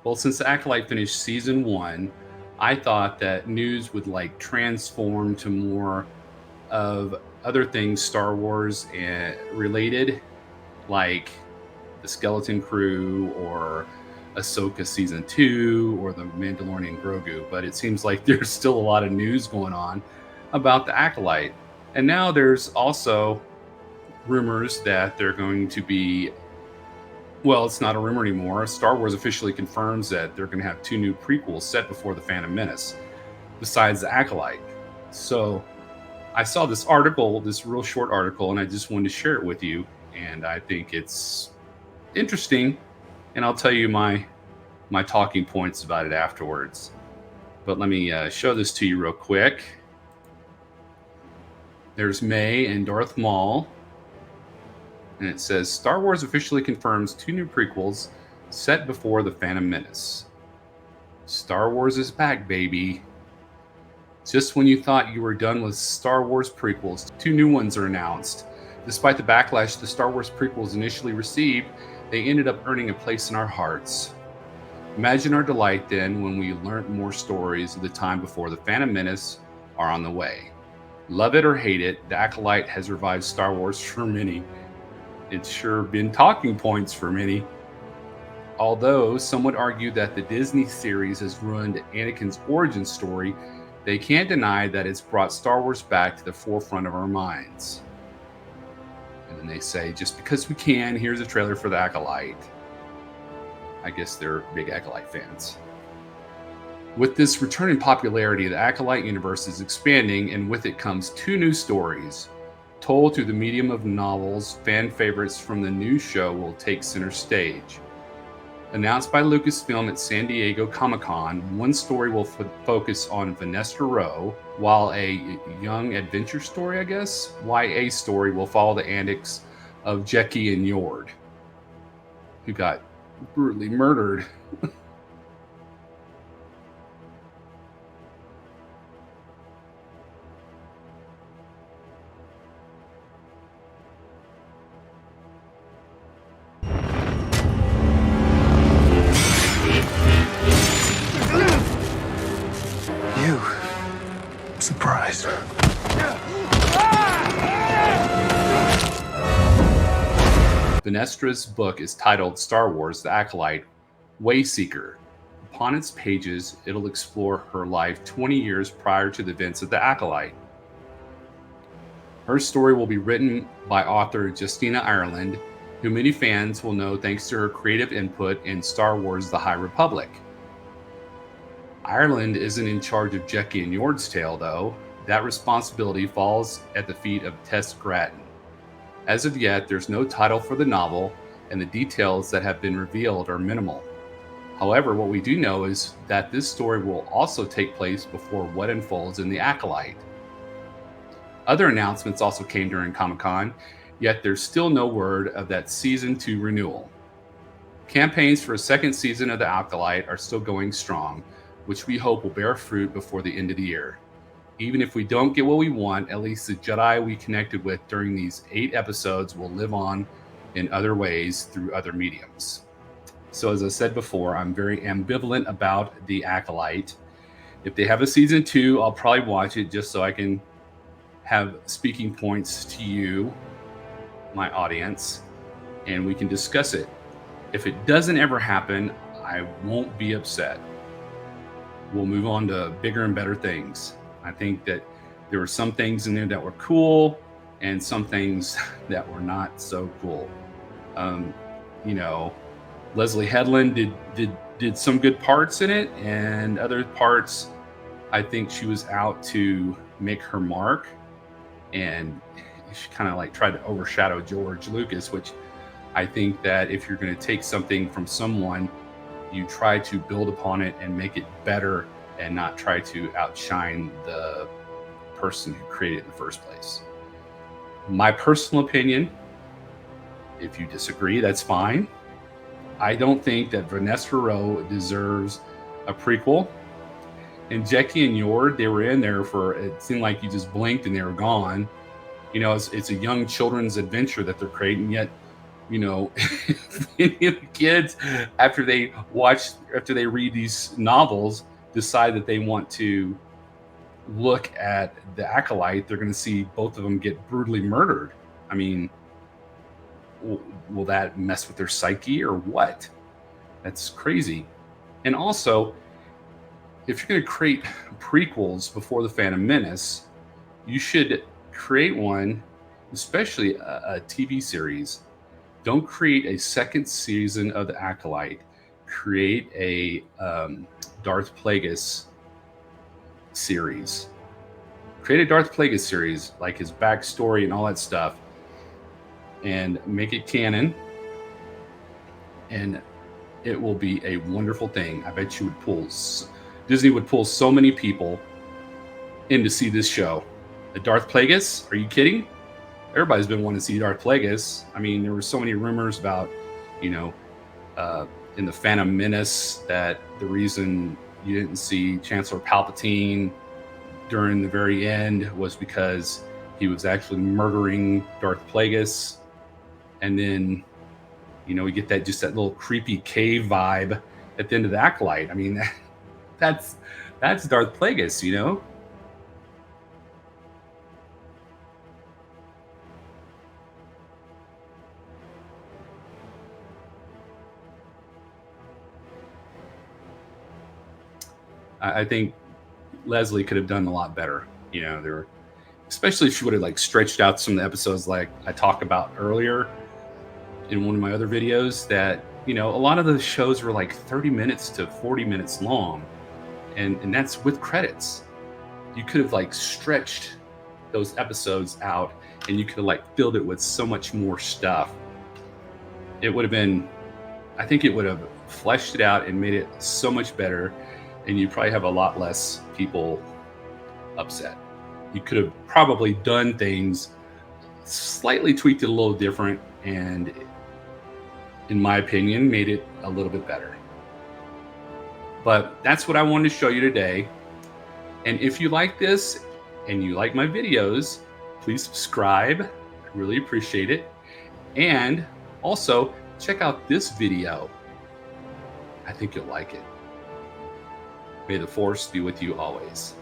Well, since the Acolyte finished season one, I thought that news would like transform to more of other things Star Wars related, like the Skeleton Crew or Ahsoka season two or the Mandalorian Grogu. But it seems like there's still a lot of news going on about the Acolyte. And now there's also rumors that they're going to be, well, it's not a rumor anymore. Star Wars officially confirms that they're going to have two new prequels set before The Phantom Menace, besides The Acolyte. So I saw this article, this real short article, and I just wanted to share it with you. And I think it's interesting. And I'll tell you my talking points about it afterwards. But let me show this to you real quick. There's May and Darth Maul. And it says Star Wars officially confirms two new prequels set before The Phantom Menace. Star Wars is back, baby. Just when you thought you were done with Star Wars prequels, two new ones are announced. Despite the backlash the Star Wars prequels initially received, they ended up earning a place in our hearts. Imagine our delight then when we learned more stories of the time before The Phantom Menace are on the way. Love it or hate it, The Acolyte has revived Star Wars for many. It's sure been talking points for many. Although some would argue that the Disney series has ruined Anakin's origin story, they can't deny that it's brought Star Wars back to the forefront of our minds. And then they say, just because we can, here's a trailer for The Acolyte. I guess they're big Acolyte fans. With this return in popularity, the Acolyte universe is expanding, and with it comes two new stories. Told through the medium of novels, fan favorites from the new show will take center stage. Announced by Lucasfilm at San Diego Comic-Con, one story will focus on Vanessa Rowe, while a young adventure story, YA story will follow the antics of Jecki and Yord, who got brutally murdered. Surprise. Vanestra's book is titled Star Wars: The Acolyte, Wayseeker. Upon its pages, it'll explore her life 20 years prior to the events of The Acolyte. Her story will be written by author Justina Ireland, who many fans will know thanks to her creative input in Star Wars: The High Republic. Ireland isn't in charge of Jecki and Yord's tale, though. That responsibility falls at the feet of Tess Grattan. As of yet, there's no title for the novel, and the details that have been revealed are minimal. However, what we do know is that this story will also take place before what unfolds in The Acolyte. Other announcements also came during Comic-Con, yet there's still no word of that Season 2 renewal. Campaigns for a second season of The Acolyte are still going strong, which we hope will bear fruit before the end of the year. Even if we don't get what we want, at least the Jedi we connected with during these 8 episodes will live on in other ways through other mediums. So as I said before, I'm very ambivalent about The Acolyte. If they have a season 2, I'll probably watch it just so I can have speaking points to you, my audience, and we can discuss it. If it doesn't ever happen, I won't be upset. We'll move on to bigger and better things. I think that there were some things in there that were cool and some things that were not so cool. Leslie Headland did some good parts in it, and other parts I think she was out to make her mark, and she kind of like tried to overshadow George Lucas, which I think that if you're going to take something from someone, you try to build upon it and make it better and not try to outshine the person who created it in the first place. My personal opinion, if you disagree, that's fine. I don't think that Vanessa Rowe deserves a prequel. And Jecki and Yord, they were in there for, it seemed like you just blinked and they were gone. It's a young children's adventure that they're creating, yet you know, any of the kids after they read these novels decide that they want to look at the Acolyte, they're going to see both of them get brutally murdered. I mean, will that mess with their psyche or what? That's crazy. And also, if you're going to create prequels before the Phantom Menace, you should create one, especially a TV series. Don't create a second season of the Acolyte. Create a Darth Plagueis series. Create a Darth Plagueis series, like his backstory and all that stuff, and make it canon. And it will be a wonderful thing. I bet you would Disney would pull so many people in to see this show. The Darth Plagueis? Are you kidding? Everybody's been wanting to see Darth Plagueis. I mean, there were so many rumors about, you know, in the Phantom Menace that the reason you didn't see Chancellor Palpatine during the very end was because he was actually murdering Darth Plagueis. And then, you know, we get that little creepy cave vibe at the end of the Acolyte. I mean, that's Darth Plagueis, you know? I think Leslie could have done a lot better. You know, especially if she would have like stretched out some of the episodes, like I talked about earlier in one of my other videos. That, you know, a lot of the shows were like 30 minutes to 40 minutes long, and that's with credits. You could have like stretched those episodes out, and you could have like filled it with so much more stuff. It would have been, I think it would have fleshed it out and made it so much better, and you probably have a lot less people upset. You could have probably done things slightly tweaked it a little different, and in my opinion, made it a little bit better. But that's what I wanted to show you today. And if you like this and you like my videos, please subscribe. I really appreciate it. And also check out this video. I think you'll like it. May the Force be with you always.